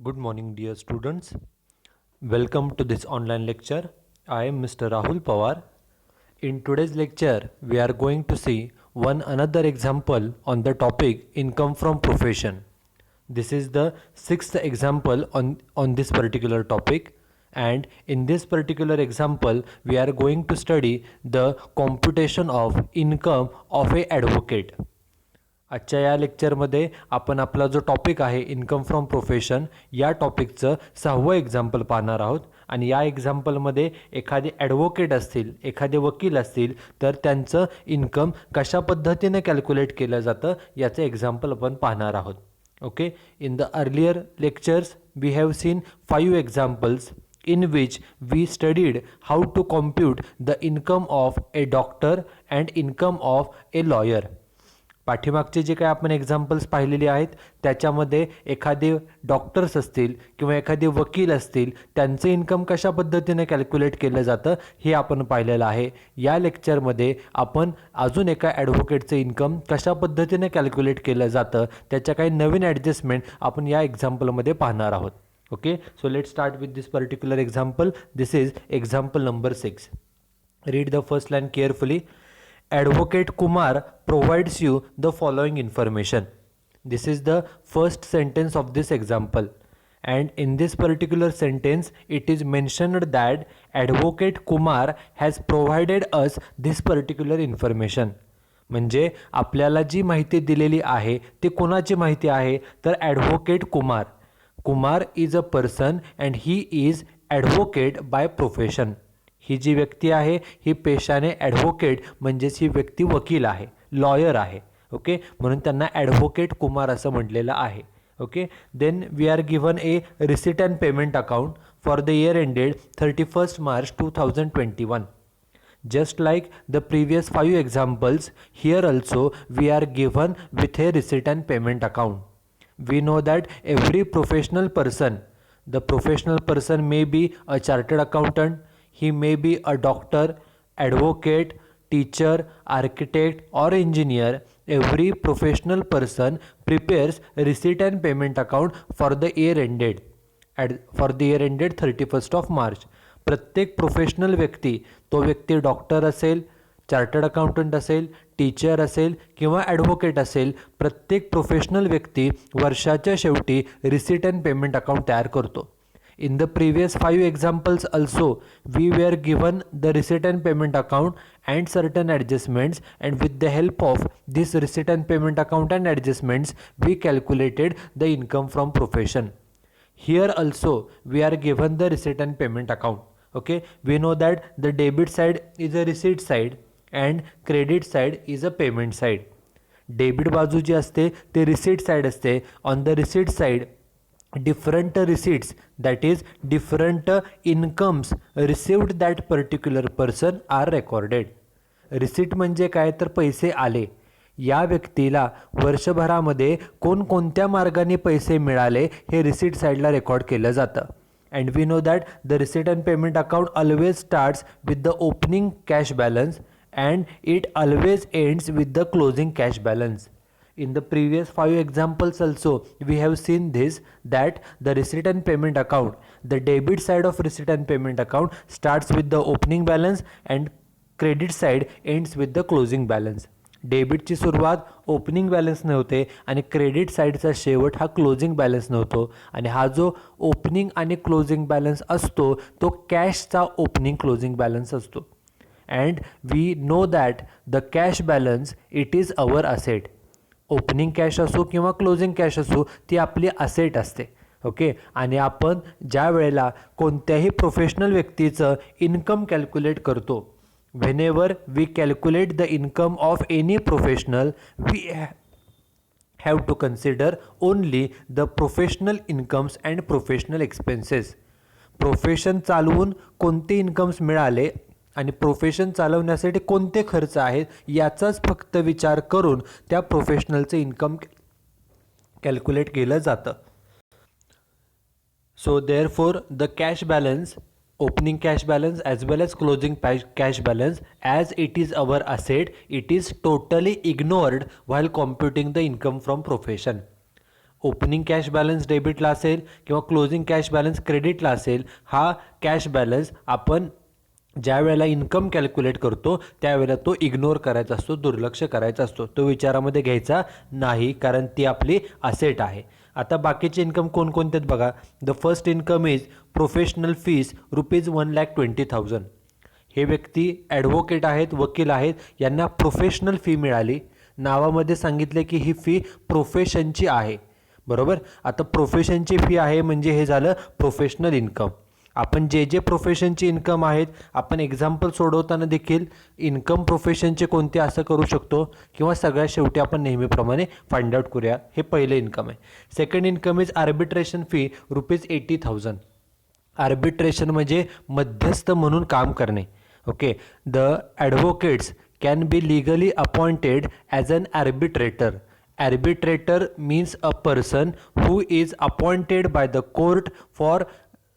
Good morning, dear students. Welcome to this online lecture. I am Mr. Rahul Pawar. In today's lecture, we are going to see one another example on the topic income from profession. This is the sixth example on this particular topic, and in this particular example, we are going to study the computation of income of a advocate. आजच्या या लेक्चरमध्ये आपण आपला जो topic आहे income from profession या टॉपिकचं 6वं example पाहणार आहोत. आणि या एक्झाम्पलमध्ये एखादे ॲडव्होकेट असतील, एखादे वकील असतील, तर त्यांचं इन्कम कशा पद्धतीने कॅल्क्युलेट केलं जातं याचं एक्झाम्पल आपण पाहणार आहोत. Okay, in the earlier lectures we have seen 5 examples in which we studied how to compute the income of a doctor and income of a lawyer. पाठीमागचे जे काही आपण एक्झाम्पल्स पाहिलेले आहेत त्याच्यामध्ये एखादे डॉक्टर्स असतील किंवा एखादे वकील असतील त्यांचे इन्कम कशा पद्धतीने कॅल्क्युलेट केलं जातं हे आपण पाहिलेलं आहे. या लेक्चरमध्ये आपण अजून एका ॲडव्होकेटचं इन्कम कशा पद्धतीने कॅल्क्युलेट केलं जातं त्याच्या काही नवीन ॲडजस्टमेंट आपण या एक्झाम्पलमध्ये पाहणार आहोत. Okay, so let's start with this particular example. This is example number 6. Read the first line carefully. Advocate Kumar provides you the following information. This is the first sentence of this example. And in this particular sentence, it is mentioned that Advocate Kumar has provided us this particular information. म्हणजे आपल्याला जी माहिती दिलेली आहे ती कोणाची माहिती आहे तर advocate Kumar. Kumar is a person and he is advocate by profession. ही जी व्यक्ती आहे ही पेशाने ॲडव्होकेट म्हणजेच ही व्यक्ती वकील आहे, लॉयर आहे. ओके, म्हणून त्यांना ॲडव्होकेट कुमार असं म्हटलेलं आहे. Okay, then we are given a receipt and payment account for the year ended 31st March 2021. Just like the previous 5 examples, here also we are given with a receipt and payment account. We know that every professional person, the professional person may be a chartered accountant, he may be a doctor, advocate, teacher, architect or engineer. Every professional person prepares receipt and payment account for the year ended 31st of March. प्रत्येक professional व्यक्ती, तो व्यक्ती doctor असेल, chartered accountant असेल, teacher असेल किंवा advocate असेल, प्रत्येक प्रोफेशनल व्यक्ती वर्षाच्या शेवटी रिसीट अँड पेमेंट अकाउंट तयार करतो. In the previous 5 examples also we were given the receipt and payment account and certain adjustments and with the help of this receipt and payment account and adjustments we calculated the income from profession. Here also we are given the receipt and payment account. Okay, we know that the debit side is a receipt side and credit side is a payment side. Debit बाजू जी असते ते receipt side असते. On the receipt side different receipts, that is different incomes received that particular person are recorded. Receipt म्हणजे काय तर पैसे आले. या व्यक्तीला वर्षभरामध्ये कोणकोणत्या मार्गाने पैसे मिळाले हे रिसीट साईडला रेकॉर्ड केलं जातं. And we know that the receipt and payment account always starts with the opening cash balance and it always ends with the closing cash balance. In the previous 5 examples also we have seen this, that the receipt and payment account, the debit side of receipt and payment account starts with the opening balance and credit side ends with the closing balance. डेबिटची सुरुवात opening बॅलन्सने होते आणि credit साईडचा शेवट हा closing बॅलन्सने होतो. आणि हा जो ओपनिंग आणि क्लोजिंग बॅलन्स असतो तो कॅशचा ओपनिंग क्लोजिंग बॅलन्स असतो. And we know that the cash balance it is our asset. Opening cash असो किंवा क्लोजिंग कॅश असो ती आपली असेट असते. ओके, आणि आपण ज्या वेळेला कोणत्याही प्रोफेशनल व्यक्तीचं इन्कम कॅल्क्युलेट करतो, whenever we calculate the income of any professional, we have to consider only the professional incomes and professional expenses. Profession चालवून कोणते इन्कम्स मिळाले आणि प्रोफेशन चालवण्यासाठी कोणते खर्च आहेत याचाच फक्त विचार करून त्या प्रोफेशनलचं इन्कम कॅल्क्युलेट केलं जातं. So therefore the cash balance, opening cash balance as well as closing cash balance, as it is our asset, it is totally ignored while computing the income from profession. Opening cash balance डेबिटला असेल किंवा closing cash balance क्रेडिटला असेल, हा cash balance आपण ज्या वेळेला income calculate करतो त्यावेळेला तो इग्नोर करायचा असतो, दुर्लक्ष करायचा असतो, तो विचारामध्ये घ्यायचा नाही, कारण ती आपली असेट आहे. आता बाकीचे इन्कम कोणकोणते आहेत बघा. The first income is professional fees ₹1,20,000. हे व्यक्ती ॲडव्होकेट आहेत, वकील आहेत, यांना प्रोफेशनल फी मिळाली. नावामध्ये सांगितले की ही फी प्रोफेशनची आहे, बरोबर. आता प्रोफेशनची फी आहे म्हणजे हे झालं प्रोफेशनल इन्कम. आपण जे जे प्रोफेशनचे इन्कम आहेत, आपण एक्झाम्पल सोडवताना देखील इन्कम प्रोफेशनचे कोणते असं करू शकतो, किंवा सगळ्यात शेवटी आपण नेहमीप्रमाणे फाइंड आउट करूया. हे पहिले इन्कम आहे. Second income is arbitration fee ₹80,000. Arbitration म्हणजे मध्यस्थ म्हणून काम करणे. Okay. The advocates can be legally appointed as an arbitrator. Arbitrator means a person who is appointed by the court for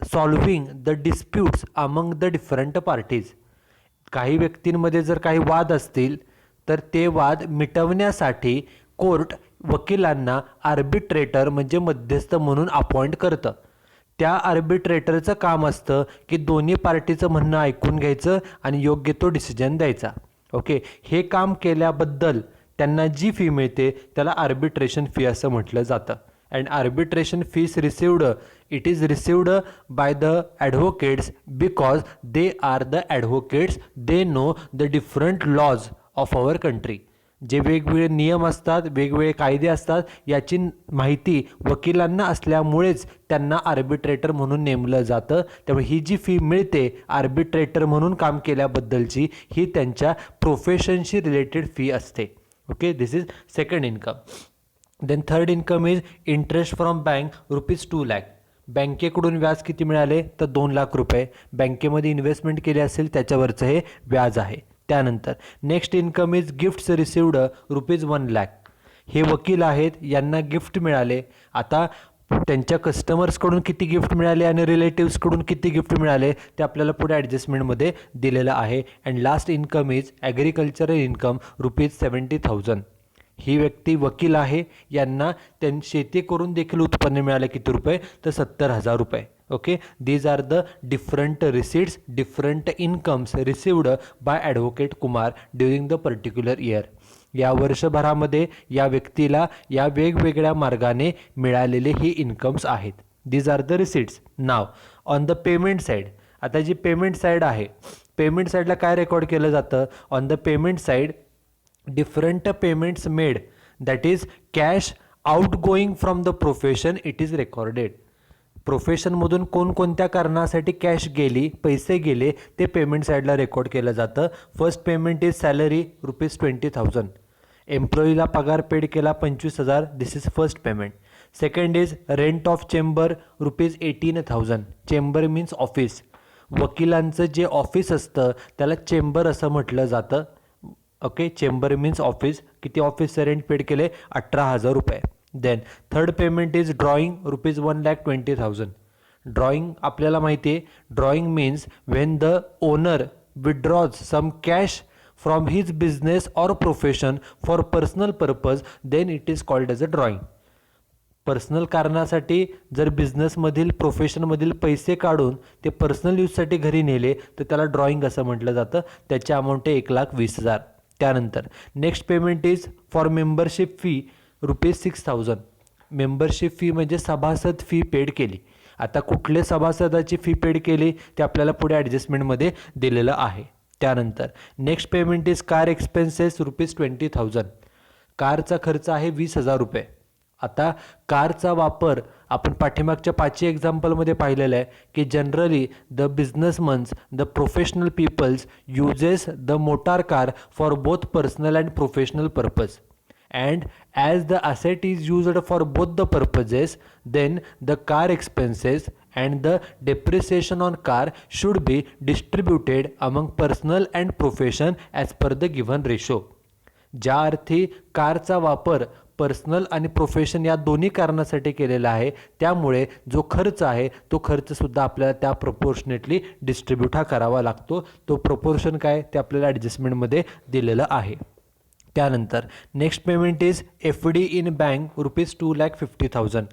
solving the disputes among the different parties. काही व्यक्तींमध्ये जर काही वाद असतील तर ते वाद मिटवण्यासाठी कोर्ट वकिलांना आर्बिट्रेटर म्हणजे मध्यस्थ म्हणून अपॉइंट करतं. त्या आर्बिट्रेटरचं काम असतं की दोन्ही पार्टीचं म्हणणं ऐकून घ्यायचं आणि योग्य तो डिसिजन द्यायचा. ओके. हे काम केल्याबद्दल त्यांना जी फी मिळते त्याला आर्बिट्रेशन फी असं म्हटलं जातं. And arbitration fees received, it is received by the advocates because they are the advocates, they know the different laws of our country. जे वेगवेगळे नियम असतात, वेगवेगळे कायदे असतात, याची माहिती वकिलांना असल्यामुळेच त्यांना आर्बिट्रेटर म्हणून नेमलं जातं. त्यामुळे ही जी फी मिळते आर्बिट्रेटर म्हणून काम केल्याबद्दलची, ही त्यांच्या प्रोफेशनशी रिलेटेड फी असते. Okay. This is second income. Then third income is interest from bank ₹2 lakh. बँकेकडून व्याज किती मिळाले तर ₹2 लाख. बँकेमध्ये इन्व्हेस्टमेंट केली असेल त्याच्यावरचं हे व्याज आहे. त्यानंतर next income is gifts received ₹1 lakh. हे वकील आहेत, यांना गिफ्ट मिळाले. आता त्यांच्या कस्टमर्सकडून किती गिफ्ट मिळाले आणि रिलेटिव्सकडून किती गिफ्ट मिळाले ते आपल्याला पुढे ॲडजस्टमेंटमध्ये दिलेलं आहे. And last income is agricultural income ₹70,000. ही व्यक्ती वकील आहे, यांना शेती करून देखील उत्पन्न मिळालं किती रुपये तर ₹70,000. Okay. These are the different receipts, different incomes received by advocate Kumar during the particular year. या वर्षभरामध्ये या व्यक्तीला या वेगवेगळ्या मार्गाने मिळालेले ही इन्कम्स आहेत. These are the receipts. Now on the payment side. आता जी पेमेंट साईड आहे, पेमेंट साईडला काय रेकॉर्ड केलं जातं. On the payment side different payments made, that is cash out going from the profession, it is recorded. प्रोफेशनमधून कोणकोणत्या कारणासाठी cash गेली, पैसे गेले, ते पेमेंट साईडला रेकॉर्ड केलं जातं. First payment is salary ₹20,000. एम्प्लॉईला पगार पेड केला 25,000. This is first payment. Second is rent of chamber ₹18,000. Chamber means office. वकिलांचं जे ऑफिस असतं त्याला चेंबर असं म्हटलं जातं. ओके. Chamber means office. किती ऑफिसचं रेंट पेड केले ₹18,000. Then third payment is drawing ₹1,20,000. Drawing आपल्याला माहिती आहे, drawing means when the owner withdraws some cash from his business or profession for personal purpose, then it is called as a drawing. पर्सनल कारणासाठी जर बिझनेसमधील प्रोफेशनमधील पैसे काढून ते पर्सनल यूजसाठी घरी नेले तर त्याला ड्रॉइंग असं म्हटलं जातं. त्याची अमाऊंट आहे ₹1,20,000. त्यानंतर next payment is for membership fee ₹6,000. Membership fee म्हणजे सभासद फी पेड केली. आता कुठले सभासदाची फी पेड केली ते आपल्याला पुढे ॲडजस्टमेंटमध्ये दिलेलं आहे. त्यानंतर next payment is car expenses ₹20,000. कारचा खर्च आहे ₹20,000. आता कारचा वापर आपण पाठीमागच्या 5 एक्झाम्पलमध्ये पाहिलेलं आहे की generally the businessmans, the professional peoples uses the motor car for both personal and professional purpose. And as the asset is used for both the purposes, then the car expenses and the depreciation on car should be distributed among personal and profession as per the given ratio. ज्या अर्थी कारचा वापर personal आणि profession या दोन्ही कारणासाठी केलेला आहे, त्यामुळे जो खर्च आहे तो खर्चसुद्धा आपल्याला त्या प्रपोर्शनेटली डिस्ट्रीब्यूट हा करावा लागतो. तो प्रपोर्शन काय ते आपल्याला ॲडजस्टमेंटमध्ये दिलेलं आहे. त्यानंतर next payment is FD in bank ₹2,50,000.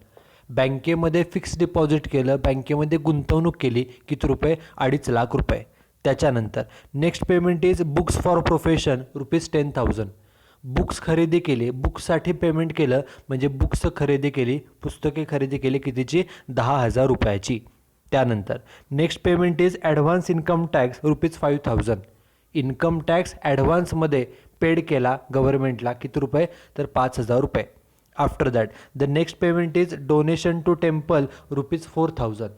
बँकेमध्ये फिक्स डिपॉझिट केलं, बँकेमध्ये गुंतवणूक केली, किती रुपये? 2.5 लाख रुपये. त्याच्यानंतर next payment is books for profession ₹10,000. Books खरेदी केली, बुक्ससाठी पेमेंट केलं म्हणजे बुक्स खरेदी केली, पुस्तके खरेदी केली, कितीची? 10,000 रुपयाची. त्यानंतर next payment is advance income tax ₹5,000. Income tax ॲडव्हान्समध्ये पेड केला गव्हर्नमेंटला, किती रुपये? तर 5,000 रुपये. After that the next payment is donation to temple ₹4,000.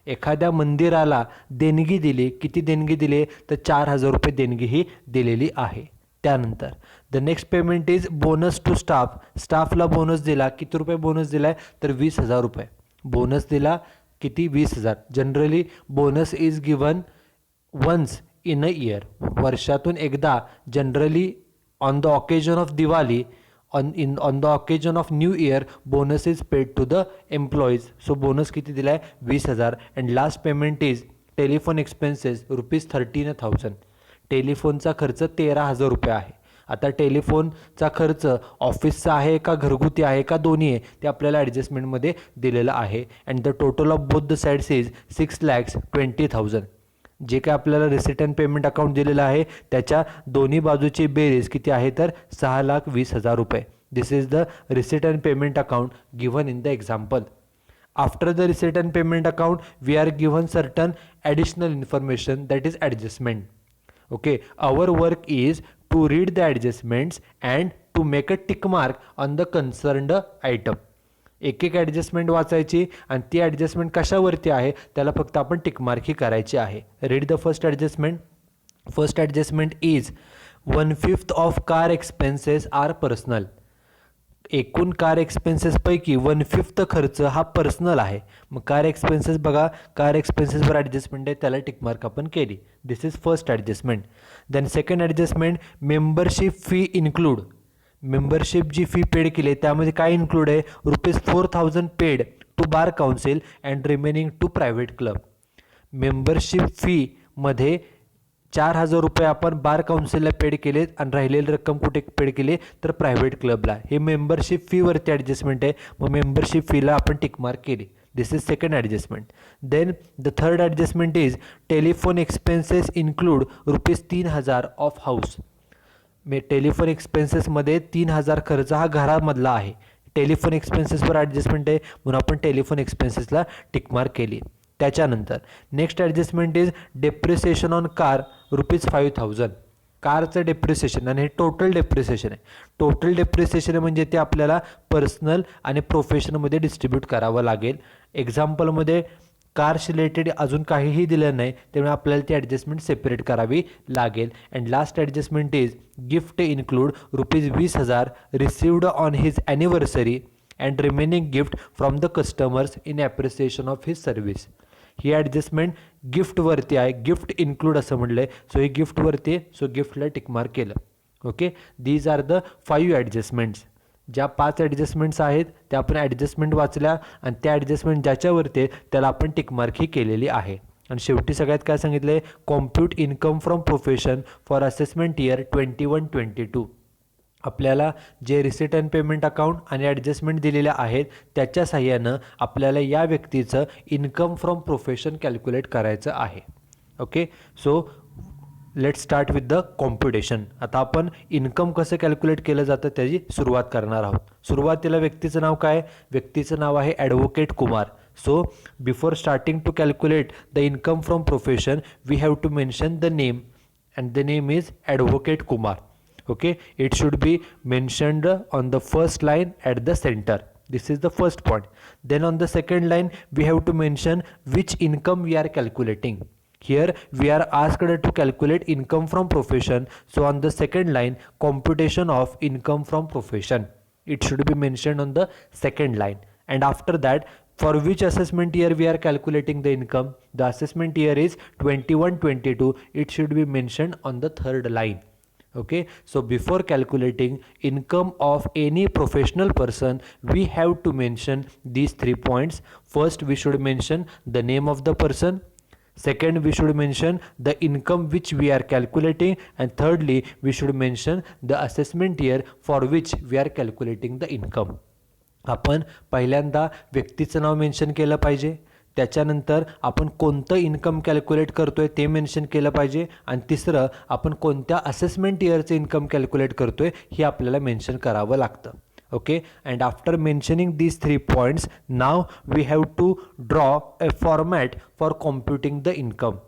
एखाद्या मंदिराला देणगी दिली, किती देणगी दिली? तर 4,000 रुपये देणगी ही दिलेली आहे. त्यानंतर the next payment is bonus to staff. स्टाफला बोनस दिला, किती रुपये बोनस दिला आहे? तर 20,000 रुपये बोनस दिला, किती? 20,000. Generally bonus is given once in a year, वर्षातून एकदा. Generally on the occasion of Diwali, on the occasion of new year, bonus is paid to the employees. So bonus किती दिला आहे? 20,000. And last payment is telephone expenses ₹13,000. टेलिफोनचा खर्च 13,000 रुपये आहे. आता टेलिफोनचा खर्च ऑफिसचा आहे का घरगुती आहे का दोन्ही आहे, ते आपल्याला ॲडजस्टमेंटमध्ये दिलेलं आहे. And the total of both the sides is 6,20,000. जे काय आपल्याला रिसिट अँड पेमेंट अकाउंट दिलेलं आहे त्याच्या दोन्ही बाजूची बेरीज किती आहे? तर 6,20,000 रुपये. This is the receipt and payment account given in the example. After the receipt and payment account we are given certain additional information, that is adjustment. Okay, our work is to read the adjustments and to make a tick mark on the concerned item. एक एक adjustment वाचायची आणि ती adjustment कशावरती आहे त्याला फक्त आपण tick mark ही करायची आहे. Read the first adjustment. First adjustment is 1/5 of car expenses are personal. एकूण कार एक्सपेन्सेसपैकी 1/5 खर्च हा पर्सनल आहे. मग कार एक्सपेन्सेस बघा, कार एक्सपेन्सेसवर ॲडजस्टमेंट आहे, त्याला टिकमार्क आपण केली. This is first adjustment. Then second adjustment, membership fee include. Membership जी फी पेड केली आहे त्यामध्ये काय इन्क्लूड आहे? ₹4,000 paid to bar council and remaining to private club. Membership फीमध्ये 4,000 रुपये आपण बार काउन्सिलला पेड केलेत आणि राहिलेली रक्कम कुठे पेड केली? तर प्रायव्हेट क्लबला. हे मेंबरशिप फीवरती ॲडजस्टमेंट आहे, मग मेंबरशिप फीला आपण टिकमार्क केली. This is second adjustment. Then the third adjustment is telephone expenses include ₹3,000 of house. Telephone एक्सपेन्सेसमध्ये 3,000 खर्च हा घरामधला आहे. टेलिफोन एक्सपेन्सेसवर ॲडजस्टमेंट आहे म्हणून आपण टेलिफोन एक्सपेन्सेसला टिकमार्क केली. त्याच्यानंतर next adjustment is depreciation on car ₹5,000. कारचं डेप्रिसिएशन आणि हे टोटल डेप्रिसिएशन आहे. टोटल डेप्रिसिएशन म्हणजे ते आपल्याला पर्सनल आणि प्रोफेशनमध्ये डिस्ट्रीब्यूट करावं लागेल. एक्झाम्पलमध्ये कार्स रिलेटेड अजून काहीही दिलं नाही, त्यामुळे आपल्याला ती ॲडजस्टमेंट सेपरेट करावी लागेल. And last adjustment is gift include ₹20,000 received on his anniversary and remaining gift from the customers in appreciation of his service. ही ॲडजस्टमेंट गिफ्टवरती आहे, गिफ्ट इन्क्लूड असं म्हटलं आहे. सो ही गिफ्टवरती आहे, सो गिफ्टला टिकमार्क केलं. Okay, these are the 5 adjustments. ज्या 5 ॲडजस्टमेंट्स आहेत त्या आपण ॲडजस्टमेंट वाचल्या आणि त्या ॲडजस्टमेंट ज्याच्यावरती आहे त्याला आपण टिकमार्क ही केलेली आहे. आणि शेवटी सगळ्यात काय सांगितलं आहे? Compute income from profession for assessment year 21-22. आपल्याला जे रिसिट अँड पेमेंट अकाउंट आणि ॲडजस्टमेंट दिलेल्या आहेत त्याच्या साह्यानं आपल्याला या व्यक्तीचं इन्कम फ्रॉम प्रोफेशन कॅल्क्युलेट करायचं आहे. Okay, so let start with the computation. आता आपण इन्कम कसं कॅल्क्युलेट केलं जातं त्याची सुरुवात करणार आहोत. सुरुवातीला व्यक्तीचं नाव काय? व्यक्तीचं नाव आहे advocate Kumar. So before starting to calculate the income from profession we have to mention the name and the name is advocate Kumar. Okay, it should be mentioned on the first line at the center. This is the first point. Then on the second line we have to mention which income we are calculating. Here we are asked to calculate income from profession. So on the second line, computation of income from profession, it should be mentioned on the second line. And after that, for which assessment year we are calculating the income? The assessment year is 21-22. It should be mentioned on the third line. Okay, so before calculating income of any professional person we have to mention these 3 points. First we should mention the name of the person. Second, we should mention the income which we are calculating, and thirdly, we should mention the assessment year for which we are calculating the income. आपण पहिल्यांदा व्यक्तीचं नाव mention केलं पाहिजे, त्याच्यानंतर आपण कोणतं income calculate करतोय ते मेन्शन केलं पाहिजे, आणि तिसरं आपण कोणत्या असेसमेंट इयरचं इन्कम कॅल्क्युलेट करतोय हे आपल्याला मेन्शन करावं लागतं. Okay, and after mentioning these 3 points, now we have to draw a format for computing the income.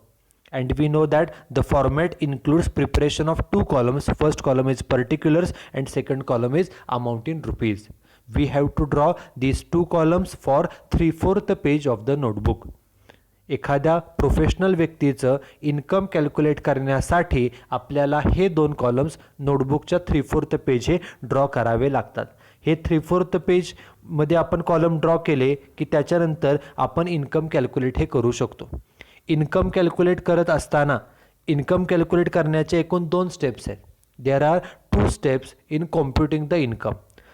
And we know that the format includes preparation of 2 columns. First column is particulars and second column is amount in rupees. We have to draw these 2 columns for 3/4 page of the notebook. एखाद्या professional व्यक्तीचं income calculate करण्यासाठी आपल्याला हे 2 columns नोटबुकच्या 3/4 page हे draw करावे लागतात. हे 3/4 पेजमध्ये आपण कॉलम ड्रॉ केले की त्याच्यानंतर आपण इन्कम कॅल्क्युलेट हे करू शकतो. इन्कम कॅल्क्युलेट करत असताना इन्कम कॅल्क्युलेट करण्याचे एकूण 2 स्टेप्स आहेत. There are 2 steps in computing the income.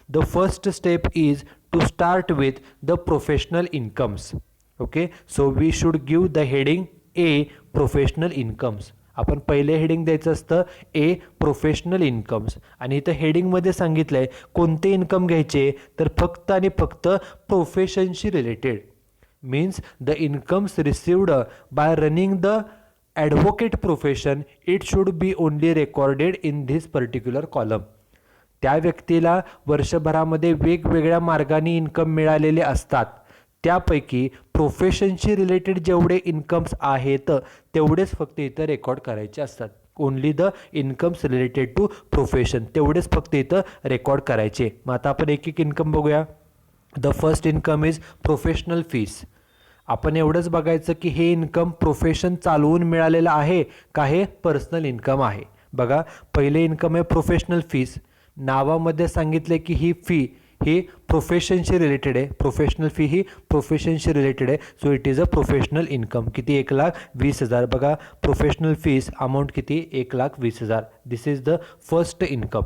The first step is to start with the professional incomes. Okay, so we should give the heading a professional incomes. आपण पहिले heading द्यायचं असतं ए professional incomes, आणि इथं हेडिंगमध्ये सांगितलं आहे कोणते इन्कम घ्यायचे, तर फक्त आणि फक्त प्रोफेशनशी related. Means the incomes received by running the advocate profession, it should be only recorded in this particular column. त्या व्यक्तीला वर्षभरामध्ये वेगवेगळ्या मार्गाने इन्कम मिळालेले असतात, त्यापैकी प्रोफेशनशी रिलेटेड जेवढे इन्कम्स आहेत तेवढेच फक्त इथं रेकॉर्ड करायचे असतात. Only the incomes related to profession तेवढेच फक्त इथं रेकॉर्ड करायचे. मग आता आपण एक एक इन्कम बघूया. The first income is professional fees. आपण एवढंच बघायचं की हे इन्कम प्रोफेशन चालवून मिळालेलं आहे का हे पर्सनल इन्कम आहे. बघा, पहिले इन्कम आहे प्रोफेशनल फीस. नावामध्ये सांगितले की ही फी ही प्रोफेशनशी रिलेटेड आहे. प्रोफेशनल फी ही प्रोफेशनशी रिलेटेड आहे, so it is a professional income. किती? 1,20,000. बघा, प्रोफेशनल फीस अमाऊंट किती? 1,20,000. This is the first income,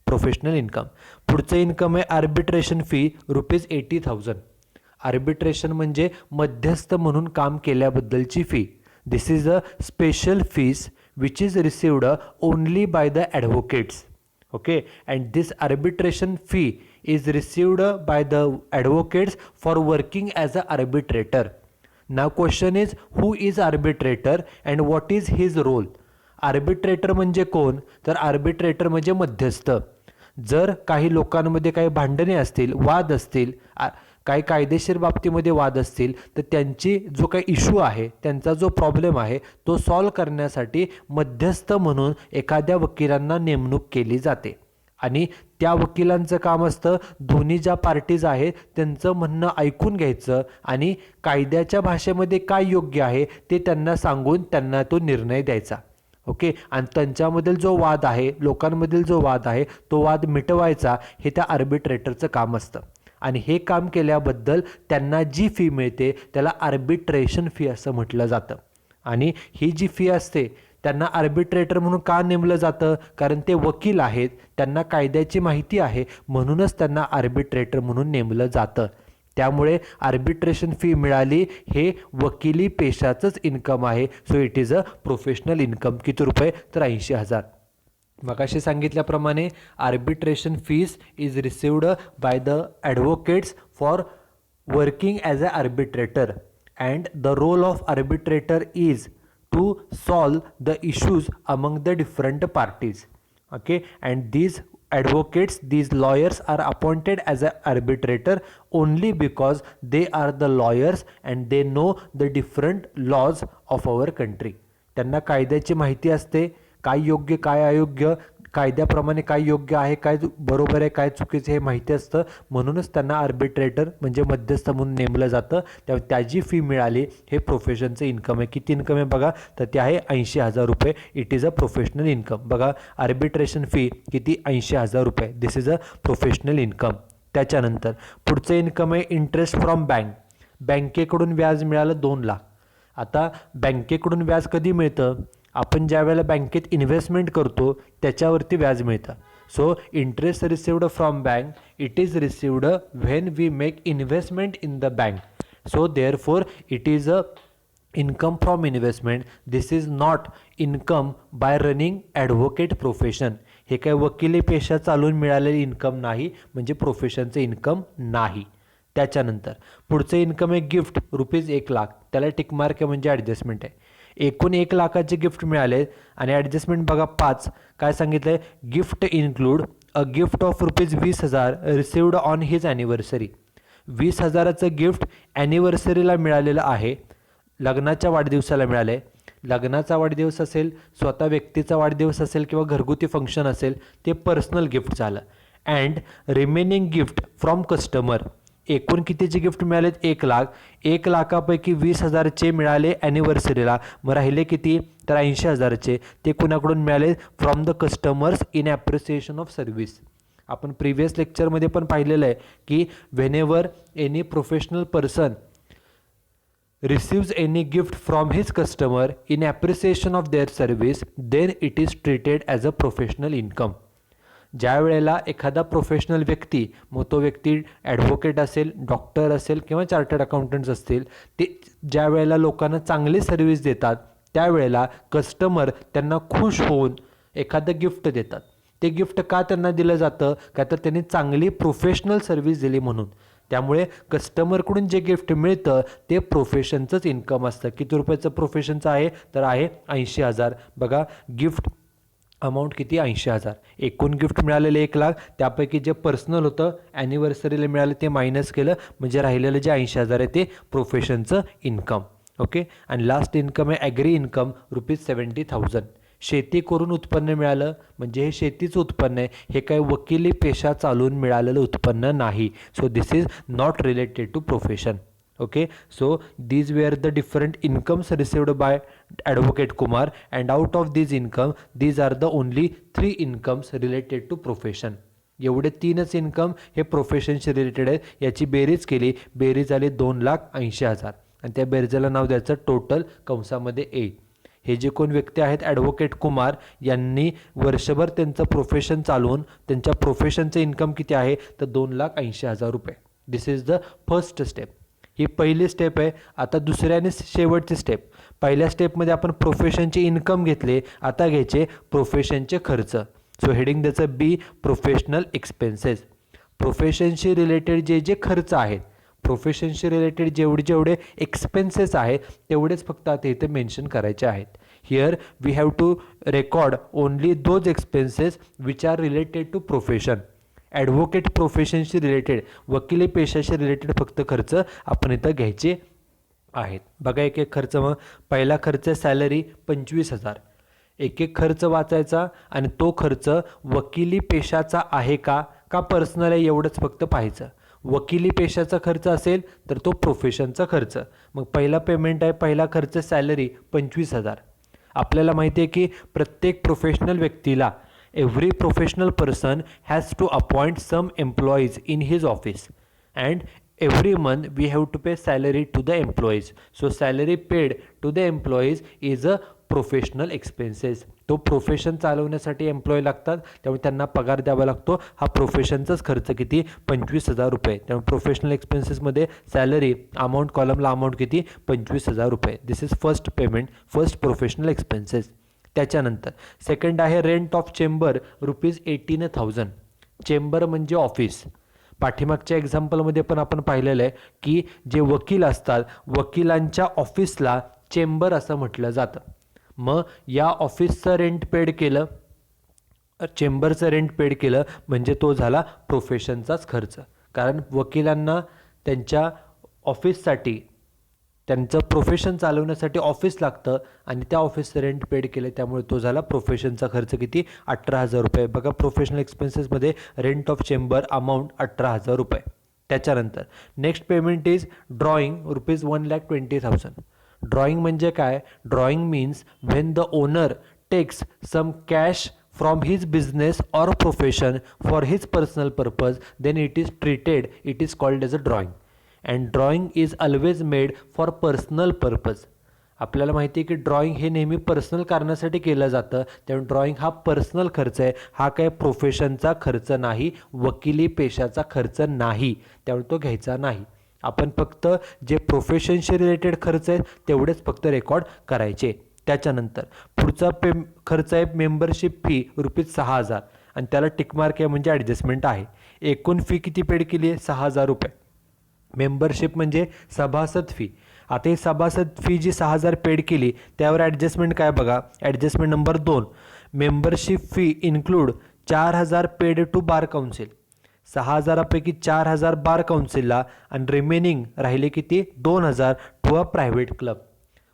professional income. पुढचं इन्कम आहे आर्बिट्रेशन फी ₹80,000. आर्बिट्रेशन म्हणजे मध्यस्थ म्हणून काम केल्याबद्दलची fee. This is a special fees which is received only by the advocates. Okay, and this arbitration fee is received by the advocates for working as an arbitrator. Now question is, who is arbitrator and what is his role? Arbitrator म्हणजे कोण? तर arbitrator म्हणजे मध्यस्थ. जर काही लोकांमध्ये काही भांडणे असतील, वाद असतील, काही कायदेशीर बाबतीमध्ये वाद असतील, तर त्यांची जो काही इश्यू आहे, त्यांचा जो प्रॉब्लेम आहे तो सॉल्व करण्यासाठी मध्यस्थ म्हणून एखाद्या वकिलांना नेमणूक केली जाते. आणि त्या वकिलांचं काम असतं दोन्ही ज्या पार्टीज आहेत त्यांचं म्हणणं ऐकून घ्यायचं आणि कायद्याच्या भाषेमध्ये काय योग्य आहे ते त्यांना सांगून त्यांना तो निर्णय द्यायचा. ओके, आणि त्यांच्यामधील जो वाद आहे, लोकांमधील जो वाद आहे, तो वाद मिटवायचा हे त्या आर्बिट्रेटरचं काम असतं. आणि हे काम केल्याबद्दल त्यांना जी फी मिळते त्याला आर्बिट्रेशन फी असं म्हटलं जातं. आणि ही जी फी असते त्यांना आर्बिट्रेटर म्हणून का नेमलं जातं? कारण ते वकील आहेत, त्यांना कायद्याची माहिती आहे, म्हणूनच त्यांना आर्बिट्रेटर म्हणून नेमलं जातं. त्यामुळे आर्बिट्रेशन फी मिळाली हे वकिली पेशाचंच इन्कम आहे. So it is a professional income. किती रुपये? तर 80,000. मगाशी सांगितल्याप्रमाणे arbitration fees is received by the advocates for working as a arbitrator, and the role of arbitrator is to solve the issues among the different parties. Okay, and these advocates, these lawyers are appointed as an arbitrator only because they are the lawyers and they know the different laws of our country. त्यांना कायद्याची माहिती असते, काय योग्य काय अयोग्य, कायद्याप्रमाणे काय योग्य आहे, काय बरोबर आहे, काय चुकीचं हे माहिती असतं. म्हणूनच त्यांना आर्बिट्रेटर म्हणजे मध्यस्थ म्हणून नेमलं जातं. त्यामुळे त्याची फी मिळाली हे प्रोफेशनचं इन्कम आहे. किती इन्कम आहे बघा, तर ते आहे 80,000 रुपये. It is a professional income. बघा, आर्बिट्रेशन फी किती? 80,000 रुपये. This is a professional income. त्याच्यानंतर पुढचं इन्कम आहे इंटरेस्ट फ्रॉम बँक. बँकेकडून व्याज मिळालं 2 लाख. आता बँकेकडून व्याज कधी मिळतं? आपण ज्या वेळेला बँकेत इन्व्हेस्टमेंट करतो त्याच्यावरती व्याज मिळतं. So interest received from bank, it is received when we make investment in the bank. So therefore it is a income from investment, this is not income by running advocate profession. हे काय वकिली पेशा चालून मिळालेले income नाही, म्हणजे प्रोफेशनचं income नाही. त्याच्यानंतर पुढचं इन्कम आहे गिफ्ट ₹1,00,000. त्याला टिकमार्क आहे म्हणजे ॲडजस्टमेंट आहे. एकूण 1,00,000चे गिफ्ट मिळाले आणि ॲडजस्टमेंट बघा 5. काय सांगितलं आहे? Gift include a gift of ₹20,000 received on his anniversary. 20,000चं गिफ्ट ॲनिव्हर्सरीला मिळालेलं आहे, लग्नाच्या वाढदिवसाला मिळाले. लग्नाचा वाढदिवस असेल, स्वतः व्यक्तीचा वाढदिवस असेल किंवा घरगुती फंक्शन असेल, ते पर्सनल गिफ्ट झालं. And remaining gift from customer, एकूण कितीचे गिफ्ट मिळालेत? 1,00,000. 1,00,000पैकी 20,000चे मिळाले ॲनिव्हर्सरीला, मग राहिले किती? तर 80,000चे. ते कुणाकडून मिळाले? From the customers in appreciation of service. आपण प्रिव्हियस लेक्चरमध्ये पण पाहिलेलं आहे की whenever any professional person receives any gift from his customer in appreciation of their service, then it is treated as a professional income. ज्या वेळेला एखादा professional व्यक्ती, मग तो व्यक्ती ॲडव्होकेट असेल, डॉक्टर असेल किंवा चार्टर्ड अकाउंटंट्स असतील, ते ज्या वेळेला लोकांना चांगली सर्व्हिस देतात त्यावेळेला कस्टमर त्यांना खुश होऊन एखादं गिफ्ट देतात. ते गिफ्ट का त्यांना दिलं जातं? का तर त्यांनी चांगली प्रोफेशनल सर्व्हिस दिली म्हणून. त्यामुळे कस्टमरकडून जे गिफ्ट मिळतं ते प्रोफेशनचंच इन्कम असतं. किती रुपयाचं प्रोफेशनचं आहे? तर आहे 80,000. बघा गिफ्ट अमाऊंट किती? 80,000. एकूण गिफ्ट मिळालेले 1,00,000, त्यापैकी जे पर्सनल होतं ॲनिव्हर्सरीला मिळालं ते मायनस केलं, म्हणजे राहिलेलं जे 80,000 आहे ते प्रोफेशनचं इन्कम. ओके. आणि लास्ट इन्कम आहे ॲग्री इन्कम ₹70,000. शेती करून उत्पन्न मिळालं, म्हणजे हे शेतीचं उत्पन्न आहे, हे काही वकिली पेशा चालून मिळालेलं उत्पन्न नाही. So this is not related to profession. Okay, so these were the different incomes received by advocate Kumar, and out of these income, these are the only 3 incomes related to profession. एवढे 3च income हे प्रोफेशनशी related आहेत. याची बेरीज केली, बेरीज आली 2,80,000 आणि त्या बेरीजला नाव द्यायचं टोटल कंसामध्ये ए. हे जे कोण व्यक्ती आहेत ॲडव्होकेट कुमार यांनी वर्षभर त्यांचं प्रोफेशन चालवून त्यांच्या प्रोफेशनचं इन्कम किती आहे? तर 2,80,000 रुपये. This is the first step. ही पहिली स्टेप आहे. आता दुसरी आणि शेवटची स्टेप. पहिल्या स्टेपमध्ये आपण प्रोफेशनचे इन्कम घेतले, आता घ्यायचे प्रोफेशनचे खर्च. सो हेडिंग त्याचं बी, प्रोफेशनल एक्सपेन्सेस. प्रोफेशनशी रिलेटेड जे जे खर्च आहेत, प्रोफेशनशी रिलेटेड जेवढे एक्सपेन्सेस आहेत तेवढेच फक्त आता इथे मेन्शन करायचे आहेत. Here we have to record only those expenses which are related to profession. Advocate प्रोफेशनशी रिलेटेड, वकिली पेशाशी रिलेटेड फक्त खर्च आपण इथं घ्यायचे आहेत. बघा एक एक खर्च. मग पहिला खर्च सॅलरी 25,000. एक एक खर्च वाचायचा आणि तो खर्च वकिली पेशाचा आहे का पर्सनल आहे एवढंच फक्त पाहायचं. वकिली पेशाचा खर्च असेल तर तो प्रोफेशनचा खर्च. मग पहिला पेमेंट आहे, पहिला खर्च सॅलरी 25,000. आपल्याला माहिती आहे की प्रत्येक प्रोफेशनल व्यक्तीला every professional person has to appoint some employees in his office, and every month we have to pay salary to the employees. So salary paid to the employees is a professional expenses. तो profession चालवण्यासाठी employee लागतात, त्यामुळे त्यांना पगार द्यावा लागतो. हा प्रोफेशनचाच खर्च किती? 25,000 रुपये. त्यामुळे प्रोफेशनल एक्सपेन्सेसमध्ये सॅलरी अमाऊंट कॉलमला अमाऊंट किती? 25,000 रुपये. This is first payment, first professional expenses. त्याच्यानंतर सेकंड आहे रेंट ऑफ चेंबर ₹18,000. चेंबर म्हणजे ऑफिस. पाठीमागच्या एक्झाम्पलमध्ये पण आपण पाहिलेलं आहे की जे वकील असतात, वकिलांच्या ऑफिसला चेंबर असं म्हटलं जातं. मग या ऑफिसचं रेंट पेड केलं, चेंबरचं रेंट पेड केलं म्हणजे तो झाला प्रोफेशनचाच खर्च. कारण वकिलांना त्यांच्या ऑफिससाठी, त्यांचं प्रोफेशन चालवण्यासाठी ऑफिस लागतं आणि त्या ऑफिसचं रेंट पेड केलं, त्यामुळे तो झाला प्रोफेशनचा खर्च किती? 18,000 रुपये. बघा प्रोफेशनल एक्सपेन्सेसमध्ये रेंट ऑफ चेंबर अमाऊंट 18,000 रुपये. त्याच्यानंतर next payment is drawing ₹1,20,000. Drawing म्हणजे काय? Drawing means when the owner takes some cash from his business or profession for his personal purpose, then it is called as a drawing. And drawing is always made for personal purpose. आपल्याला माहिती आहे की drawing हे नेहमी personal कारणासाठी केलं जातं, त्यामुळे ड्रॉइंग हा पर्सनल खर्च आहे. हा काय प्रोफेशनचा खर्च नाही, वकिली पेशाचा खर्च नाही, त्यामुळे तो घ्यायचा नाही. आपण फक्त जे प्रोफेशनशी रिलेटेड खर्च आहेत तेवढेच फक्त रेकॉर्ड करायचे. त्याच्यानंतर पुढचा खर्च आहे मेंबरशिप फी ₹6,000 आणि त्याला टिकमार्क आहे म्हणजे ॲडजस्टमेंट आहे. एकूण फी किती पेड केली आहे? ₹6,000. मेंबरशिप म्हणजे सभासद फी. आता ही सभासद फी जी 6,000 पेड केली त्यावर ॲडजस्टमेंट काय बघा. Adjustment number 2, membership fee include 4,000 paid to bar council. 6,000पैकी 4,000 बार काउन्सिलला आणि रिमेनिंग राहिले किती? 2,000 टू अ प्रायव्हेट क्लब.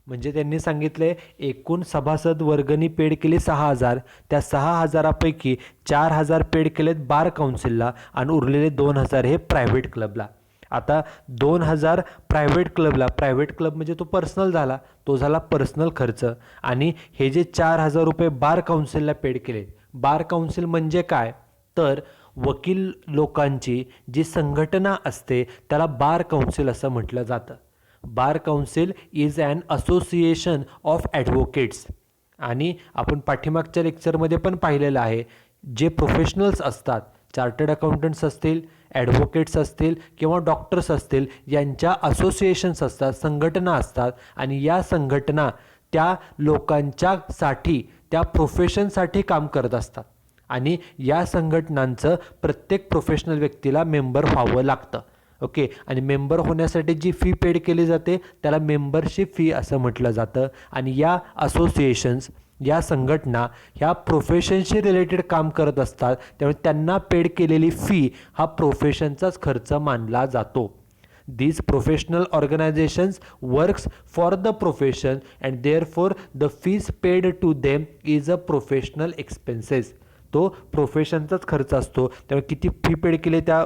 म्हणजे त्यांनी सांगितले एकूण सभासद वर्गणी पेड केली 6,000, त्या 6,000पैकी 4,000 पेड केलेत बार काउन्सिलला आणि उरलेले 2,000 हे प्रायव्हेट क्लबला. आता 2,000 प्रायव्हेट क्लबला, प्रायव्हेट क्लब म्हणजे तो पर्सनल झाला, तो झाला पर्सनल खर्च. आणि हे जे 4,000 रुपये बार काउन्सिलला पेड केले, बार काउन्सिल म्हणजे काय तर वकील लोकांची जी संघटना असते त्याला बार काउन्सिल असं म्हटलं जातं. Bar council is an association of advocates. आणि आपण पाठीमागच्या लेक्चरमध्ये पण पाहिलेलं आहे, जे प्रोफेशनल्स असतात, चार्टर्ड अकाउंटंट्स असतील, ॲडव्होकेट्स असतील किंवा डॉक्टर्स असतील, यांच्या असोसिएशन्स असतात, संघटना असतात आणि या संघटना त्या लोकांच्यासाठी, त्या प्रोफेशनसाठी काम करत असतात आणि या संघटनांचं प्रत्येक प्रोफेशनल व्यक्तीला मेंबर व्हावं लागतं. ओके. आणि मेंबर होण्यासाठी जी फी पेड केली जाते त्याला मेंबरशिप फी असं म्हटलं जातं. आणि या असोसिएशन्स, या संघटना ह्या प्रोफेशनशी रिलेटेड काम करत असतात, त्यामुळे त्यांना पेड केलेली फी हा प्रोफेशनचाच खर्च मानला जातो. These professional organizations works for the profession and therefore the fees paid to them is a professional expenses. तो प्रोफेशनचाच खर्च असतो. त्यामुळे किती फी पेड केली त्या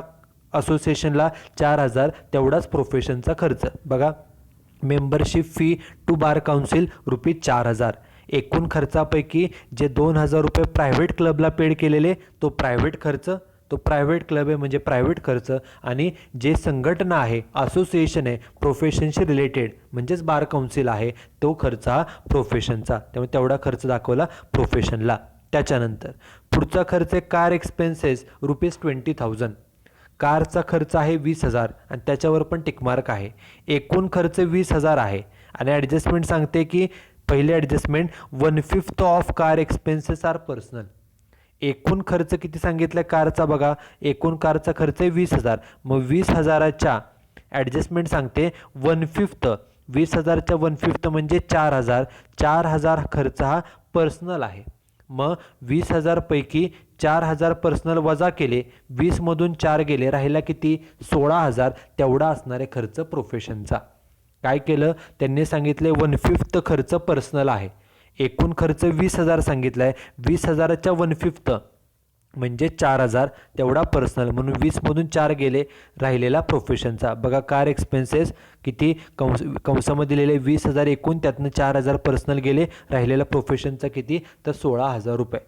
असोसिएशनला? 4,000, तेवढाच प्रोफेशनचा खर्च. बघा, membership fee to bar council ₹4,000. एकूण खर्चापैकी जे 2,000 रुपये प्रायव्हेट क्लबला पेड केलेले तो प्रायव्हेट खर्च, तो प्रायव्हेट क्लब आहे म्हणजे प्रायव्हेट खर्च. आणि जे संघटना आहे, असोसिएशन आहे प्रोफेशनशी रिलेटेड म्हणजेच बार काउन्सिल आहे, तो खर्च हा प्रोफेशनचा, त्यामुळे तेवढा खर्च दाखवला प्रोफेशनला. त्याच्यानंतर पुढचा खर्च आहे कार एक्सपेन्सेस ₹20,000. कारचा खर्च आहे 20,000 आणि त्याच्यावर पण टिकमार्क आहे. एकूण खर्च 20,000 आहे आणि ॲडजस्टमेंट सांगते की पहिले adjustment 1/5 of car expenses are personal. एकूण खर्च किती सांगितलं कारचा बघा, एकूण कारचा खर्च आहे 20,000. मग 20,000च्या ॲडजस्टमेंट सांगते 1/5, 20,000च्या 1/5 म्हणजे 4,000. 4,000 खर्च हा पर्सनल आहे. मग 20,000पैकी 4,000 पर्सनल वजा केले, 20मधून 4 गेले, राहिला किती? 16,000. तेवढा असणारे खर्च प्रोफेशनचा. काय केलं त्यांनी सांगितले 1/5 खर्च पर्सनल आहे. एकूण खर्च 20,000 सांगितला आहे, 20,000च्या 1/5 म्हणजे 4,000, तेवढा पर्सनल, म्हणून 20मधून 4 गेले, राहिलेला प्रोफेशनचा. बघा, कार एक्सपेन्सेस किती कंसामध्ये दिलेले 20,000 एकूण, त्यातनं 4,000 पर्सनल गेले, राहिलेला प्रोफेशनचा किती तर 16,000 रुपये.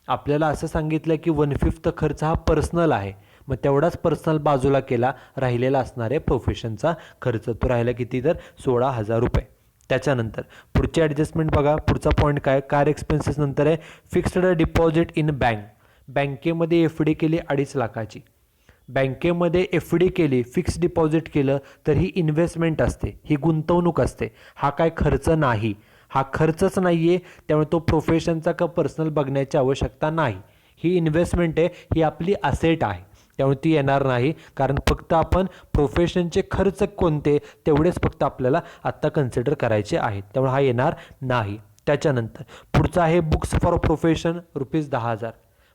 आपल्याला असं सांगितलं की 1/5 खर्च हा पर्सनल आहे, मग तेवढाच पर्सनल बाजूला केला, राहिलेला असणारे प्रोफेशनचा खर्च, तो राहिला किती तर 16,000 रुपये. त्याच्यानंतर पुढचे ॲडजस्टमेंट बघा, पुढचा पॉईंट काय, कार एक्सपेन्सेस नंतर आहे फिक्स्ड डिपॉझिट इन बँक. बँकेमध्ये FD केली 2.5 लाखाची, बँकेमध्ये FD केली, फिक्स डिपॉझिट केलं तर ही इन्व्हेस्टमेंट असते, ही गुंतवणूक असते, हा काय खर्च नाही, हा खर्चच नाही आहे. त्यामुळे तो प्रोफेशनचा का पर्सनल बघण्याची आवश्यकता नाही. ही इन्व्हेस्टमेंट आहे, ही आपली असेट आहे, त्यामुळे ती येणार नाही. कारण फक्त आपण प्रोफेशनचे खर्च कोणते तेवढेच फक्त आपल्याला आत्ता कन्सिडर करायचे आहेत, त्यामुळे हा येणार नाही. त्याच्यानंतर पुढचा आहे बुक्स फॉर प्रोफेशन ₹10,000.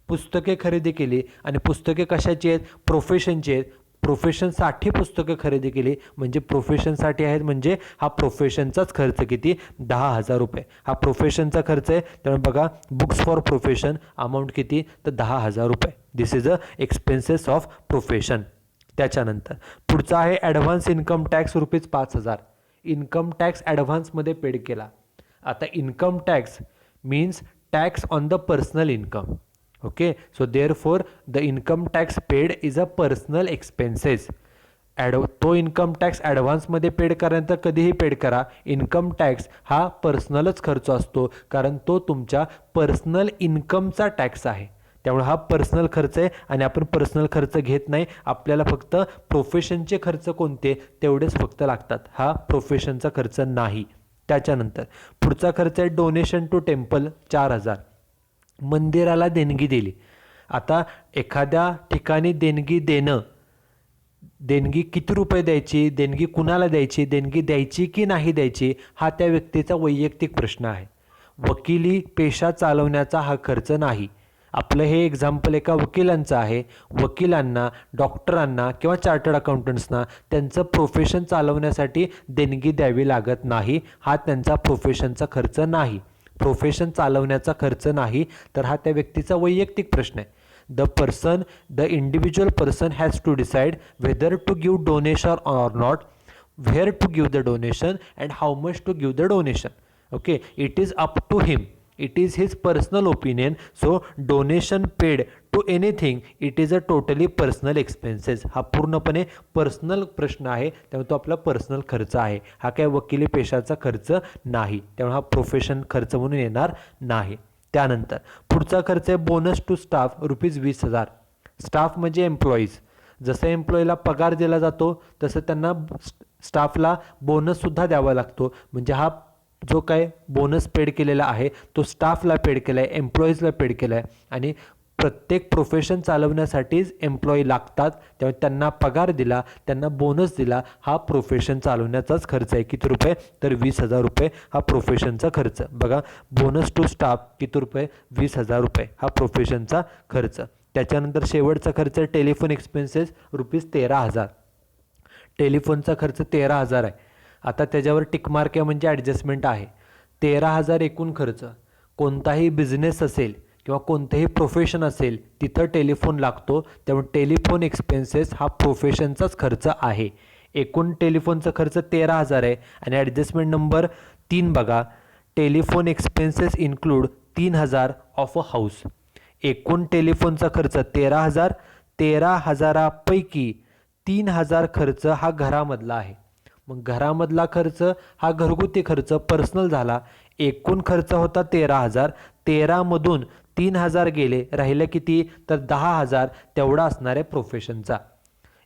पुस्तके खरेदी केली आणि पुस्तके कशाची आहेत? प्रोफेशनची आहेत. प्रोफेशनसाठी पुस्तकं खरेदी केली म्हणजे प्रोफेशनसाठी आहेत, म्हणजे हा प्रोफेशनचाच खर्च किती? 10,000 रुपये. हा प्रोफेशनचा खर्च आहे, त्यामुळे बघा बुक्स फॉर प्रोफेशन अमाऊंट किती तर 10,000 रुपये. This is a expenses of profession. त्याच्यानंतर पुढचा आहे advance income tax ₹5,000. Income tax ॲडव्हान्समध्ये पेड केला. आता income tax means tax on the personal income. Okay, so therefore the income tax paid is a personal expenses. तो income tax ॲडव्हान्समध्ये paid करायनंतर कधीही पेड करा, इन्कम टॅक्स हा पर्सनलच खर्च असतो, कारण तो तुमच्या पर्सनल इन्कमचा टॅक्स आहे. त्यामुळे हा पर्सनल खर्च आहे आणि आपण पर्सनल खर्च घेत नाही. आपल्याला फक्त प्रोफेशनचे खर्च कोणते तेवढेच फक्त लागतात. हा प्रोफेशनचा खर्च नाही. त्याच्यानंतर पुढचा खर्च आहे डोनेशन टू टेम्पल 4,000. मंदिराला देणगी दिली. आता एखाद्या ठिकाणी देणगी देणं, देणगी किती रुपये द्यायची, देणगी कुणाला द्यायची, देणगी द्यायची की नाही द्यायची, हा त्या व्यक्तीचा वैयक्तिक प्रश्न आहे. वकिली पेशा चालवण्याचा हा खर्च नाही. आपलं हे एक्झाम्पल एका वकिलांचं आहे. वकिलांना, डॉक्टरांना किंवा चार्टर्ड अकाउंटंट्सना त्यांचं प्रोफेशन चालवण्यासाठी देणगी द्यावी लागत नाही. हा त्यांचा प्रोफेशनचा खर्च नाही. प्रोफेशन चालवण्याचा खर्च नाही, तर हा त्या व्यक्तीचा वैयक्तिक प्रश्न आहे. the individual person has to decide whether to give donation or not, where to give the donation and how much to give the donation. Okay, it is up to him. It is his personal opinion. So donation paid to anything, it is a totally personal expenses. हा पूर्णपणे personal प्रश्न आहे, त्यामुळे तो आपला personal खर्च आहे. हा काय वकिली पेशाचा खर्च नाही, त्यामुळे हा प्रोफेशन खर्च म्हणून येणार नाही. त्यानंतर पुढचा खर्च आहे बोनस टू स्टाफ ₹20,000. स्टाफ म्हणजे एम्प्लॉईज. जसं एम्प्लॉईला पगार दिला जातो तसं त्यांना स्टाफला बोनससुद्धा द्यावा लागतो. म्हणजे हा जो काय बोनस पेड केलेला आहे तो स्टाफला पेड केला आहे, एम्प्लॉईजला पेड केला आहे. आणि प्रत्येक प्रोफेशन चालवण्यासाठीच एम्प्लॉई लागतात, त्यामुळे त्यांना पगार दिला, त्यांना बोनस दिला, हा प्रोफेशन चालवण्याचाच खर्च आहे. किती रुपये, तर ₹20,000 हा प्रोफेशनचा खर्च. बघा, बोनस टू स्टाफ किती रुपये, ₹20,000 हा प्रोफेशनचा खर्च. त्याच्यानंतर शेवटचा खर्च टेलिफोन एक्सपेन्सेस ₹13,000. टेलिफोनचा खर्च 13,000 आहे. आता त्याच्यावर टिकमार्क आहे म्हणजे ॲडजस्टमेंट आहे. 13,000 एकूण खर्च. कोणताही बिझनेस असेल किंवा कोणतंही प्रोफेशन असेल तिथं टेलिफोन लागतो, त्यामुळे टेलिफोन एक्सपेन्सेस हा प्रोफेशनचाच खर्च आहे. एकूण टेलिफोनचा खर्च 13,000 आहे. आणि ॲडजस्टमेंट नंबर 3 बघा, telephone expenses include 3,000 of a house. एकूण टेलिफोनचा खर्च 13,000. 13,000पैकी 3,000 खर्च हा घरामधला आहे. मग घरामधला खर्च हा घरगुती खर्च पर्सनल झाला. एकूण खर्च होता 13,000. 13मधून 3,000 गेले, राहिले किती, तर 10,000. तेवढा असणार आहे प्रोफेशनचा.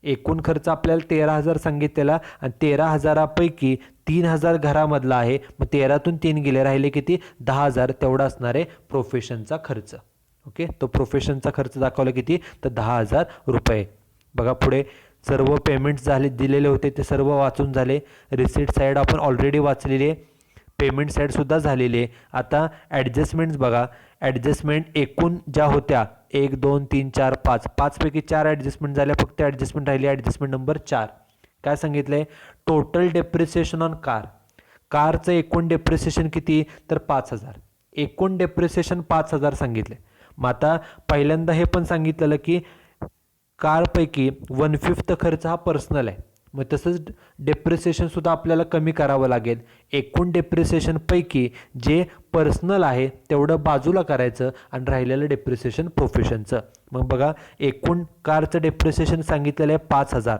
एकूण खर्च आपल्याला 13,000 सांगितलेला आणि 13,000पैकी 3,000 घरामधला आहे. मग 13तून 3 गेले, राहिले किती, 10,000. तेवढा असणार आहे प्रोफेशनचा खर्च. ओके, तो प्रोफेशनचा खर्च दाखवला किती, तर ₹10,000. बघा पुढे सर्व पेमेंट्स झाले, दिलेले होते ते सर्व वाचून झाले. रिसिट साईड आपण ऑलरेडी वाचलेली आहे, पेमेंट साईडसुद्धा झालेली आहे. आता ॲडजस्टमेंट्स बघा. ॲडजस्टमेंट एकूण ज्या होत्या 1 2 3 4 5, 5पैकी 4 ॲडजस्टमेंट झाल्या. फक्त ॲडजस्टमेंट राहिली ॲडजस्टमेंट नंबर 4. काय सांगितलं आहे, टोटल डेप्रिसिएशन ऑन कार. कारचं एकूण डेप्रिसिएशन किती, तर 5,000. एकूण डेप्रिसिएशन 5,000 सांगितले. मग आता पहिल्यांदा हे पण सांगितलेलं की कारपैकी 1/5 खर्च हा पर्सनल आहे. मग तसंच डेप्रिसिएशनसुद्धा आपल्याला कमी करावं लागेल. एकूण डेप्रिसिएशनपैकी जे पर्सनल आहे तेवढं बाजूला करायचं आणि राहिलेलं डेप्रिसिएशन प्रोफेशनचं. मग बघा, एकूण कारचं डेप्रिसिएशन सांगितलेलं आहे 5,000.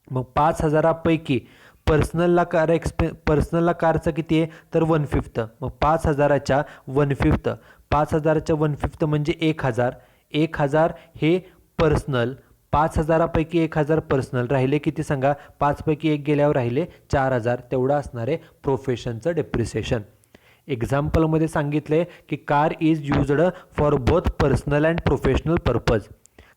मग 5,000पैकी पर्सनलला पर्सनलला कारचं किती आहे, तर 1/5. मग 5,000च्या 1/5, 5,000च्या 1/5 म्हणजे 1,000. 1,000 हे पर्सनल, 5,000पैकी 1,000 पर्सनल, राहिले किती सांगा, 5पैकी 1 गेल्यावर राहिले 4,000. तेवढं असणार आहे प्रोफेशनचं डेप्रिसिएशन. एक्झाम्पलमध्ये सांगितले की car is used for both personal and professional purpose.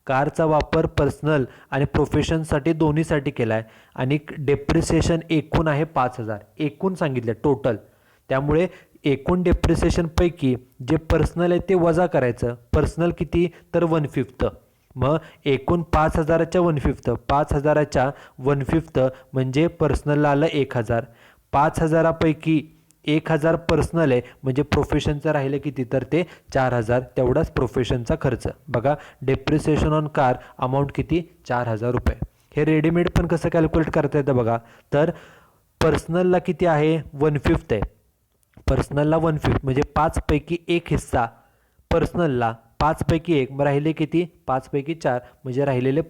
कारचा वापर पर्सनल आणि प्रोफेशनसाठी दोन्हीसाठी केला आहे. आणि डेप्रिसिएशन एकूण आहे 5,000. एकूण सांगितलं टोटल, त्यामुळे एकूण डेप्रिसिएशनपैकी जे पर्सनल आहे ते वजा करायचं. पर्सनल किती, तर 1/5. मग एकूण 5,000च्या 1/5, 5,000च्या 1/5 म्हणजे पर्सनलला आलं 1,000. 5,000पैकी 1,000 पर्सनल आहे म्हणजे प्रोफेशनचं राहिलं किती, तर ते 4,000. तेवढाच प्रोफेशनचा खर्च. बघा, डेप्रिसिएशन ऑन कार अमाऊंट किती, ₹4,000. हे रेडीमेड पण कसं कॅल्क्युलेट करता येतं बघा. तर पर्सनलला किती आहे, 1/5 आहे. पर्सनलला 1/5 म्हणजे 5पैकी 1 हिस्सा पर्सनलला, 5पैकी 1, मग राहिले किती, 5पैकी 4 म्हणजे राहिलेले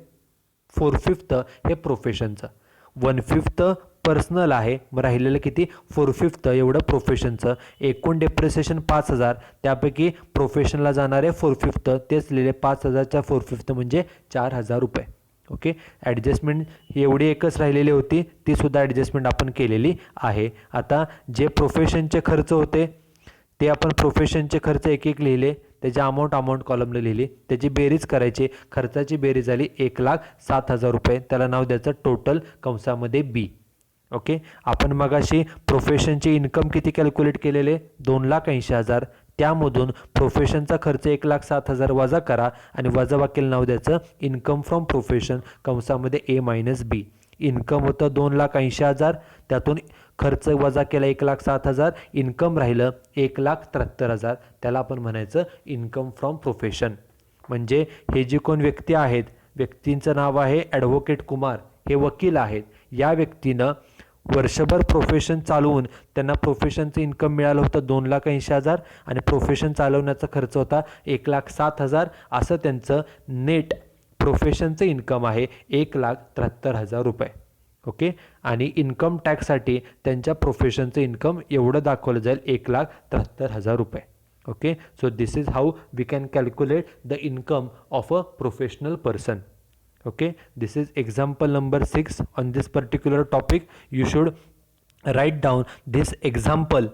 4/5 हे प्रोफेशनचं. 1/5 पर्सनल आहे, मग राहिलेलं किती 4/5 एवढं प्रोफेशनचं. एकूण डेप्रिसिएशन 5,000, त्यापैकी प्रोफेशनला जाणारे 4/5 तेच लिहिले. 5,000च्या 4/5 म्हणजे 4,000 रुपये. ओके, ॲडजस्टमेंट एवढी एकच राहिलेली होती, तीसुद्धा ॲडजस्टमेंट आपण केलेली आहे. आता जे प्रोफेशनचे खर्च होते ते आपण प्रोफेशनचे खर्च एक एक लिहिले, त्याची अमाऊंट कॉलमला लिहिली, त्याची बेरीज करायची. खर्चाची बेरीज झाली 1,07,000 रुपये. त्याला नाव द्यायचं टोटल कंसामध्ये बी. ओके, आपण मगाशी प्रोफेशनचे इन्कम किती कॅल्क्युलेट केलेले 2,80,000. त्यामधून प्रोफेशनचा खर्च 1,07,000 वजा करा आणि वजाबाकीला नाव द्यायचं इन्कम फ्रॉम प्रोफेशन कंसामध्ये ए मायनस बी. इन्कम होतं 2,80,000, त्यातून खर्च वजा केला 1,07,000, इन्कम राहिलं 1,73,000. त्याला आपण म्हणायचं इन्कम फ्रॉम प्रोफेशन. म्हणजे हे जी कोण व्यक्ती आहेत, व्यक्तींचं नाव आहे ॲडव्होकेट कुमार, हे वकील आहेत. या व्यक्तीनं वर्षभर प्रोफेशन चालवून त्यांना प्रोफेशनचं इन्कम मिळालं होतं 2,80,000 आणि प्रोफेशन चालवण्याचा खर्च होता 1,07,000. असं त्यांचं नेट प्रोफेशनचं इन्कम आहे 1,73,000 रुपये. ओके, आणि इन्कम टॅक्ससाठी त्यांच्या प्रोफेशनचं इन्कम एवढं दाखवलं जाईल 1,73,000 रुपये. Okay, so this is how we can calculate the income of a professional person. Okay, this is example number 6 on this particular topic. You should write down this example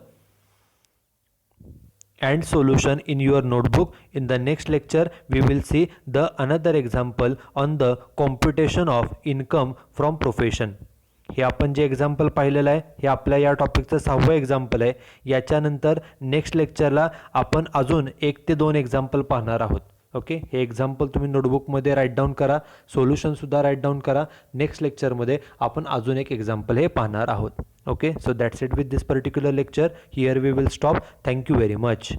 and solution in your notebook. In the next lecture we will see the another example on the computation of income from profession. हे आपण जे example पाहिलेलं आहे हे आपल्या या टॉपिकचं 6वं example आहे. याच्यानंतर नेक्स्ट लेक्चरला आपण अजून 1 ते 2 एक्झाम्पल पाहणार आहोत. ओके, हे एक्झाम्पल तुम्ही नोटबुकमध्ये राईट डाऊन करा, सोल्युशनसुद्धा राईट डाऊन करा. नेक्स्ट लेक्चरमध्ये आपण अजून एक एक्झाम्पल हे पाहणार आहोत. Okay, so that's it with this particular lecture. Here we will stop. Thank you very much.